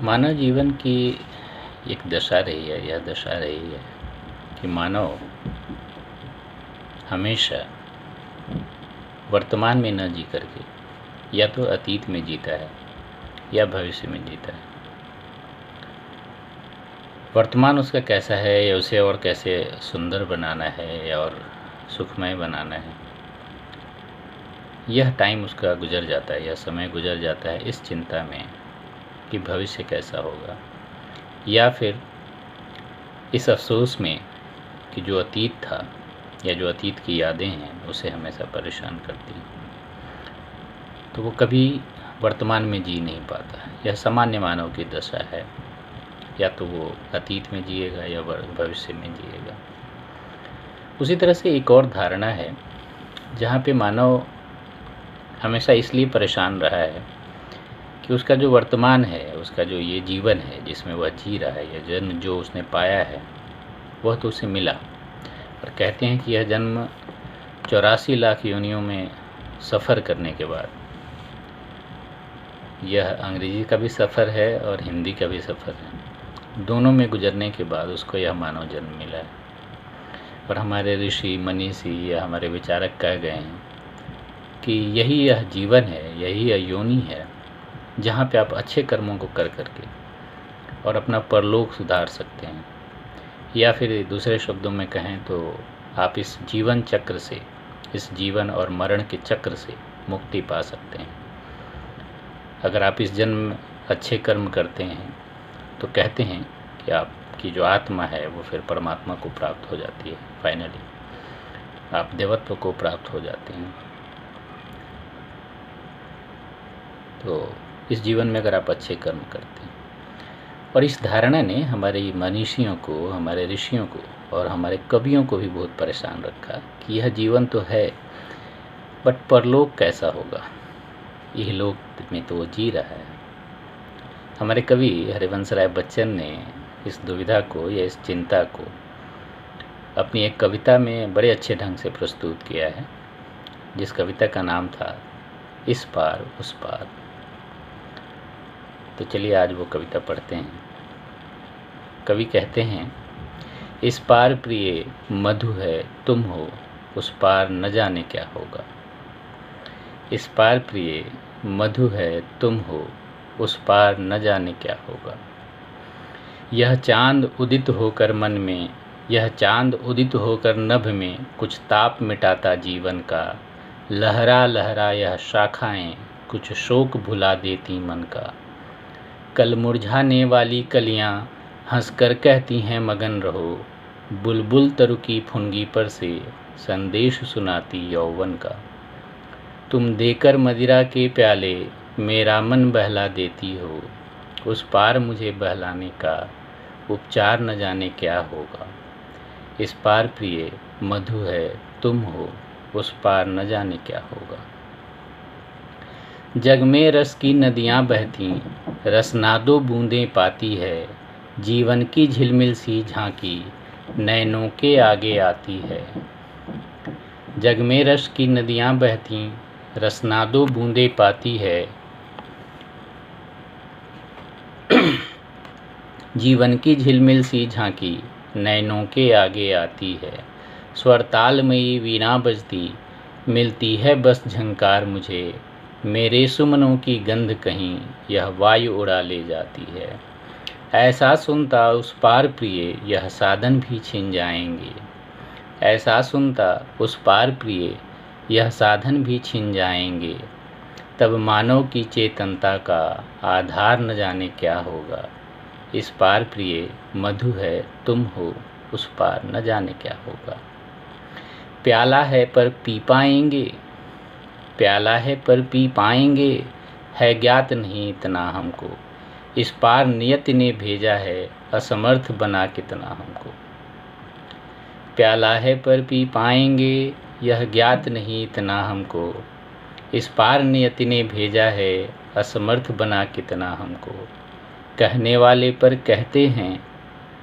मानव जीवन की एक दशा रही है, यह दशा रही है कि मानव हमेशा वर्तमान में न जी करके या तो अतीत में जीता है या भविष्य में जीता है। वर्तमान उसका कैसा है या उसे और कैसे सुंदर बनाना है या और सुखमय बनाना है, यह टाइम उसका गुजर जाता है, यह समय गुजर जाता है इस चिंता में कि भविष्य कैसा होगा, या फिर इस अफसोस में कि जो अतीत था या जो अतीत की यादें हैं उसे हमेशा परेशान करती हैं। तो वो कभी वर्तमान में जी नहीं पाता। यह सामान्य मानव की दशा है, या तो वो अतीत में जिएगा या भविष्य में जिएगा। उसी तरह से एक और धारणा है जहाँ पे मानव हमेशा इसलिए परेशान रहा है कि उसका जो वर्तमान है, उसका जो ये जीवन है जिसमें वह जी रहा है, यह जन्म जो उसने पाया है वह तो उसे मिला। और कहते हैं कि यह जन्म 84 लाख योनियों में सफ़र करने के बाद, यह अंग्रेजी का भी सफ़र है और हिंदी का भी सफ़र है, दोनों में गुजरने के बाद उसको यह मानव जन्म मिला है। और हमारे ऋषि मनीषी या हमारे विचारक कह गए हैं कि यही यह जीवन है, यही यह योनि है जहाँ पे आप अच्छे कर्मों को कर करके और अपना परलोक सुधार सकते हैं, या फिर दूसरे शब्दों में कहें तो आप इस जीवन चक्र से, इस जीवन और मरण के चक्र से मुक्ति पा सकते हैं। अगर आप इस जन्म अच्छे कर्म करते हैं तो कहते हैं कि आपकी जो आत्मा है वो फिर परमात्मा को प्राप्त हो जाती है। फाइनली आप देवत्व को प्राप्त हो जाते हैं। तो इस जीवन में अगर आप अच्छे कर्म करते हैं, और इस धारणा ने हमारे मनीषियों को, हमारे ऋषियों को और हमारे कवियों को भी बहुत परेशान रखा कि यह जीवन तो है बट परलोक कैसा होगा, यह लोक में तो वो जी रहा है। हमारे कवि हरिवंश राय बच्चन ने इस दुविधा को या इस चिंता को अपनी एक कविता में बड़े अच्छे ढंग से प्रस्तुत किया है, जिस कविता का नाम था इस पार उस पार। तो चलिए आज वो कविता पढ़ते हैं। कवि कहते हैं, इस पार प्रिय मधु है तुम हो, उस पार न जाने क्या होगा। इस पार प्रिय मधु है तुम हो, उस पार न जाने क्या होगा। यह चांद उदित होकर मन में, यह चांद उदित होकर नभ में कुछ ताप मिटाता जीवन का। लहरा लहरा यह शाखाएं कुछ शोक भुला देती मन का। कल मुरझाने वाली कलियां हंसकर कहती हैं मगन रहो। बुलबुल तरु की फुनगी पर से संदेश सुनाती यौवन का। तुम देकर मदिरा के प्याले मेरा मन बहला देती हो, उस पार मुझे बहलाने का उपचार न जाने क्या होगा। इस पार प्रिय मधु है तुम हो, उस पार न जाने क्या होगा। जग में रस की नदियाँ बहती, रसनादो बूंदें पाती है। जीवन की झिलमिल सी झांकी नैनों के आगे आती है। जग में रस की नदियाँ बहती, रसनादो बूंदें पाती है। जीवन की झिलमिल सी झांकी नैनों के आगे आती है। स्वरतालमयी वीणा बजती, मिलती है बस झंकार मुझे। मेरे सुमनों की गंध कहीं यह वायु उड़ा ले जाती है। ऐसा सुनता उस पार प्रिय यह साधन भी छिन जाएंगे। ऐसा सुनता उस पार प्रिय यह साधन भी छिन जाएंगे। तब मानव की चेतनता का आधार न जाने क्या होगा। इस पार प्रिय मधु है तुम हो, उस पार न जाने क्या होगा। प्याला है पर पी पाएंगे, प्याला है पर पी पाएंगे, है ज्ञात नहीं इतना हमको। इस पार नियति ने भेजा है असमर्थ बना कितना हमको। प्याला है पर पी पाएंगे, यह ज्ञात नहीं इतना हमको। इस पार नियति ने भेजा है असमर्थ बना कितना हमको। कहने वाले पर कहते हैं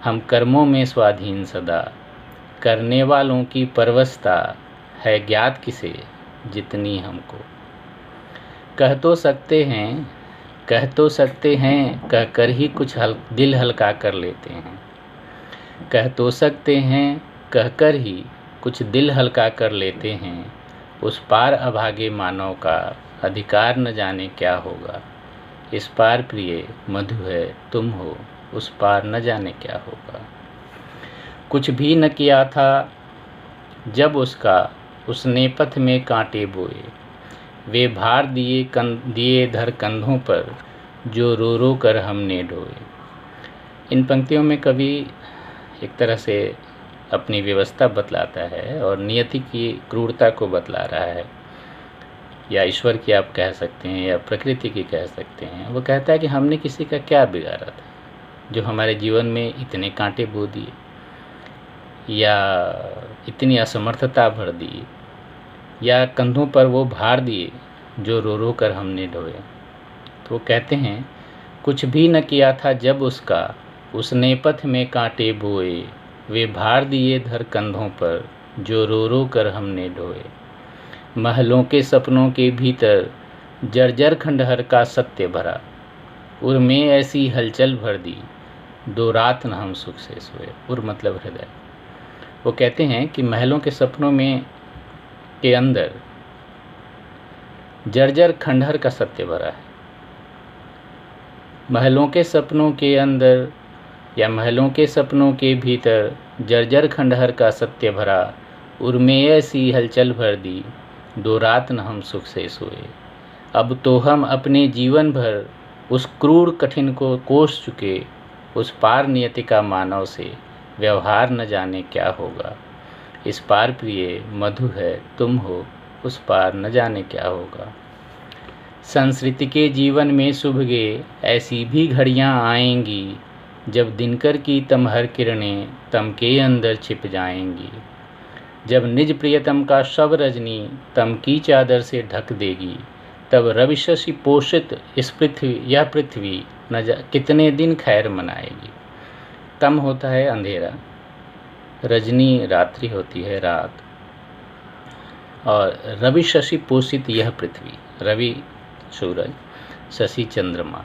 हम कर्मों में स्वाधीन सदा। करने वालों की परवशता है ज्ञात किसे जितनी हमको। कह तो सकते हैं कह तो सकते हैं, कह कर ही कुछ दिल हल्का कर लेते हैं। कह तो सकते हैं, कह कर ही कुछ दिल हल्का कर लेते हैं। उस पार अभागे मानव का अधिकार न जाने क्या होगा। इस पार प्रिय मधु है तुम हो, उस पार न जाने क्या होगा। कुछ भी न किया था जब उसका, उसने पथ में कांटे बोए। वे भार दिए धर कंधों पर, जो रो रो कर हमने ढोए। इन पंक्तियों में कवि एक तरह से अपनी व्यवस्था बतलाता है और नियति की क्रूरता को बतला रहा है, या ईश्वर की आप कह सकते हैं या प्रकृति की कह सकते हैं। वो कहता है कि हमने किसी का क्या बिगाड़ा था जो हमारे जीवन में इतने कांटे बो दिए या इतनी असमर्थता भर दी या कंधों पर वो भार दिए जो रो रो कर हमने ढोए। तो वो कहते हैं कुछ भी न किया था जब उसका, उसने पथ में कांटे बोए। वे भार दिए धर कंधों पर, जो रो रो कर हमने ढोए। महलों के सपनों के भीतर जर्जर खंडहर का सत्य भरा। उर में ऐसी हलचल भर दी, दो रात न हम सुख से सोए। उर मतलब हृदय। वो कहते हैं कि महलों के सपनों में के अंदर जर्जर खंडहर का सत्य भरा है। महलों के सपनों के अंदर या महलों के सपनों के भीतर जर्जर खंडहर का सत्य भरा। उर्मे ऐसी हलचल भर दी, दो रात न हम सुख से सोए। अब तो हम अपने जीवन भर उस क्रूर कठिन को कोस चुके। उस पार नियति का मानव से व्यवहार न जाने क्या होगा। इस पार प्रिय मधु है तुम हो, उस पार न जाने क्या होगा। संस्कृति के जीवन में सुबह ऐसी भी घड़ियां आएंगी, जब दिनकर की तमहर किरणें तम के अंदर छिप जाएंगी। जब निज प्रियतम का शव रजनी तम की चादर से ढक देगी, तब रवि शशि पोषित इस पृथ्वी, यह पृथ्वी कितने दिन खैर मनाएगी। तम होता है अंधेरा, रजनी रात्रि होती है रात, और रवि शशि पोषित यह पृथ्वी, रवि सूरज, शशि चंद्रमा।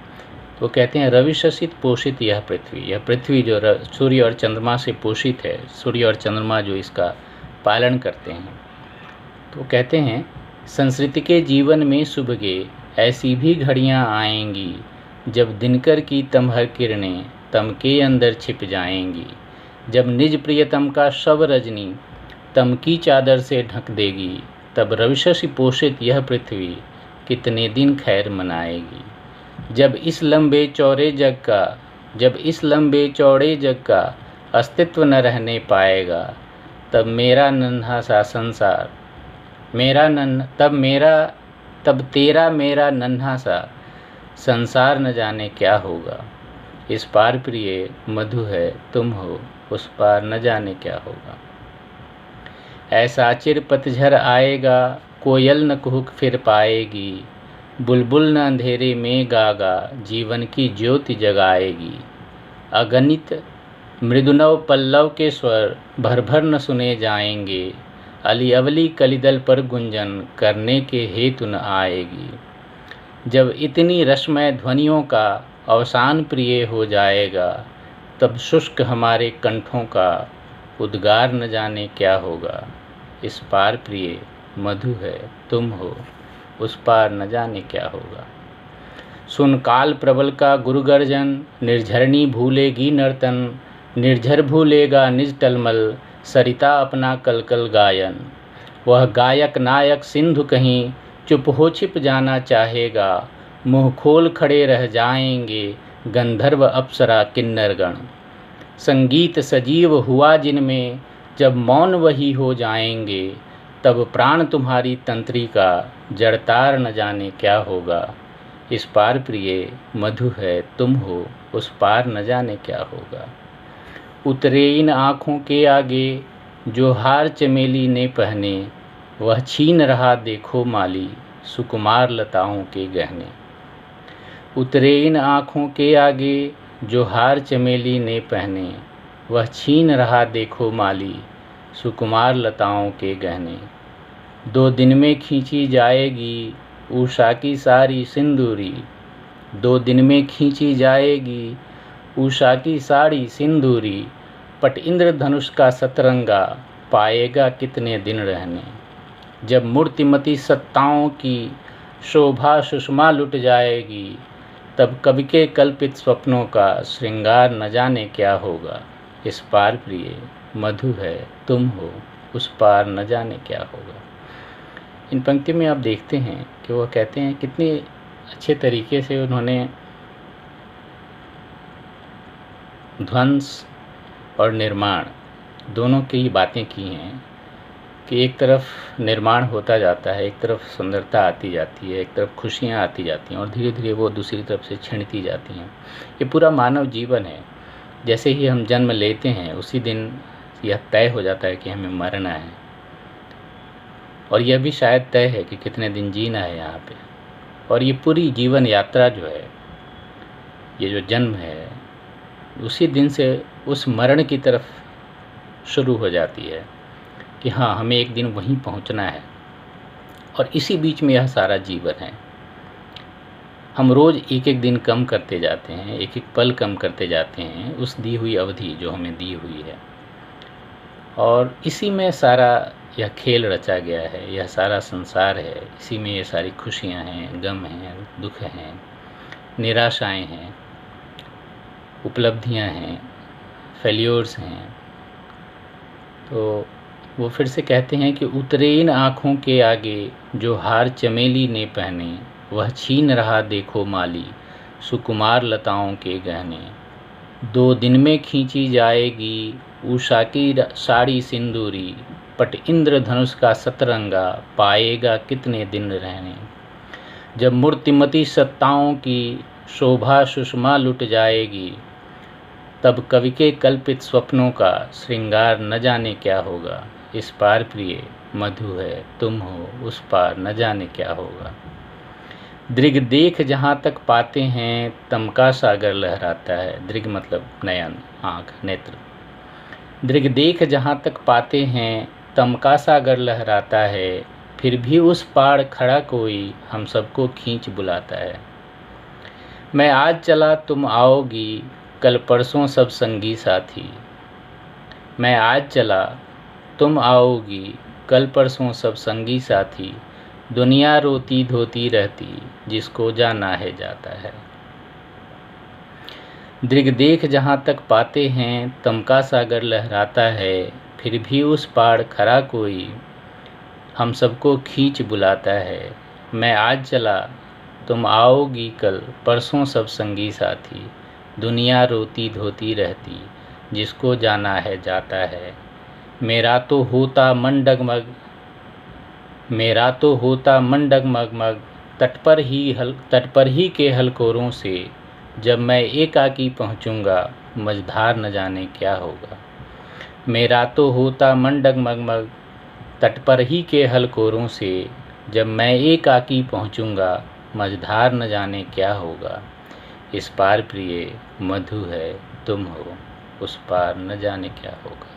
तो कहते हैं रवि शशि पोषित यह पृथ्वी जो सूर्य और चंद्रमा से पोषित है, सूर्य और चंद्रमा जो इसका पालन करते हैं। तो कहते हैं संस्कृति के जीवन में सुबह ऐसी भी घड़ियां आएंगी, जब दिनकर की तमहर किरणें तम के अंदर छिप जाएंगी। जब निज प्रियतम का शव रजनी तम की चादर से ढक देगी, तब रविशशि पोषित यह पृथ्वी कितने दिन खैर मनाएगी। जब इस लंबे चौड़े जग का अस्तित्व न रहने पाएगा, तब तेरा मेरा नन्हा सा संसार न जाने क्या होगा। इस पार प्रिय मधु है तुम हो, उस पार न जाने क्या होगा। ऐसा चिर पतझर आएगा, कोयल न कुहुक फिर पाएगी। बुलबुल न अंधेरे में गागा, जीवन की ज्योति जगाएगी। अगणित मृदुनव पल्लव के स्वर भर भर न सुने जाएंगे। अली अवली कलिदल पर गुंजन करने के हेतु न आएगी। जब इतनी रसमय ध्वनियों का अवसान प्रिय हो जाएगा, तब शुष्क हमारे कंठों का उद्गार न जाने क्या होगा। इस पार प्रिय मधु है तुम हो, उस पार न जाने क्या होगा। सुन काल प्रबल का गुरुगर्जन, निर्झरणी भूलेगी नर्तन। निर्झर भूलेगा निज टलमल, सरिता अपना कलकल गायन। वह गायक नायक सिंधु कहीं चुप हो छिप जाना चाहेगा। मुँह खोल खड़े रह जाएंगे गंधर्व अप्सरा किन्नरगण। संगीत सजीव हुआ जिनमें, जब मौन वही हो जाएंगे। तब प्राण तुम्हारी तंत्री का जड़तार न जाने क्या होगा। इस पार प्रिय मधु है तुम हो, उस पार न जाने क्या होगा। उतरे इन आँखों के आगे जो हार चमेली ने पहने, वह छीन रहा देखो माली सुकुमार लताओं के गहने। उतरे इन आँखों के आगे जो हार चमेली ने पहने, वह छीन रहा देखो माली सुकुमार लताओं के गहने। 2 दिन में खींची जाएगी उषा की सारी सिंदूरी। 2 दिन में खींची जाएगी उषा की साड़ी सिंदूरी, पट इंद्रधनुष का सतरंगा पाएगा कितने दिन रहने। जब मूर्तिमती सत्ताओं की शोभा सुषमा लुट जाएगी, तब कवि के कल्पित स्वप्नों का श्रृंगार न जाने क्या होगा। इस पार प्रिय मधु है तुम हो, उस पार न जाने क्या होगा। इन पंक्ति में आप देखते हैं कि वह कहते हैं कितने अच्छे तरीके से उन्होंने ध्वंस और निर्माण दोनों की बातें की हैं कि एक तरफ निर्माण होता जाता है, एक तरफ सुंदरता आती जाती है, एक तरफ खुशियाँ आती जाती हैं और धीरे धीरे वो दूसरी तरफ से छिनती जाती हैं। ये पूरा मानव जीवन है। जैसे ही हम जन्म लेते हैं उसी दिन यह तय हो जाता है कि हमें मरना है, और यह भी शायद तय है कि कितने दिन जीना है यहाँ पे। और ये पूरी जीवन यात्रा जो है, ये जो जन्म है, उसी दिन से उस मरण की तरफ शुरू हो जाती है कि हाँ, हमें एक दिन वहीं पहुँचना है। और इसी बीच में यह सारा जीवन है। हम रोज़ एक एक दिन कम करते जाते हैं, एक एक पल कम करते जाते हैं उस दी हुई अवधि जो हमें दी हुई है। और इसी में सारा यह खेल रचा गया है, यह सारा संसार है। इसी में ये सारी खुशियाँ हैं, गम हैं, दुख हैं, निराशाएं हैं, उपलब्धियां हैं, फेल्योर्स हैं। तो वो फिर से कहते हैं कि उतरे इन आँखों के आगे जो हार चमेली ने पहने, वह छीन रहा देखो माली सुकुमार लताओं के गहने। 2 दिन में खींची जाएगी उषा की साड़ी सिंदूरी, पट इंद्रधनुष का सतरंगा पाएगा कितने दिन रहने। जब मूर्तिमती सत्ताओं की शोभा सुषमा लुट जाएगी, तब कवि के कल्पित स्वप्नों का श्रृंगार न जाने क्या होगा। इस पार प्रिय मधु है तुम हो, उस पार न जाने क्या होगा। दृग देख जहाँ तक पाते हैं तम का सागर लहराता है। दृग मतलब नयन, आँख, नेत्र। दृग देख जहाँ तक पाते हैं तम का सागर लहराता है, फिर भी उस पार खड़ा कोई हम सबको खींच बुलाता है। मैं आज चला तुम आओगी, कल परसों सब संगी साथी। मैं आज चला तुम आओगी, कल परसों सब संगी साथी। दुनिया रोती धोती रहती, जिसको जाना है जाता है। दृग देख जहाँ तक पाते हैं तम का सागर लहराता है, फिर भी उस पार खड़ा कोई हम सबको खींच बुलाता है। मैं आज चला तुम आओगी, कल परसों सब संगी साथी। दुनिया रोती धोती रहती, जिसको जाना है जाता है। मेरा तो होता मन डगमग, मेरा तो होता मन डगमग, तट पर ही के हलकोरों से। जब मैं एकाकी पहुँचूँगा, मझधार न जाने क्या होगा। मेरा तो होता मन डगमग, तट पर ही के हलकोरों से। जब मैं एकाकी पहुँचूँगा, मझधार न जाने क्या होगा। इस पार प्रिय मधु है तुम हो, उस पार न जाने क्या होगा।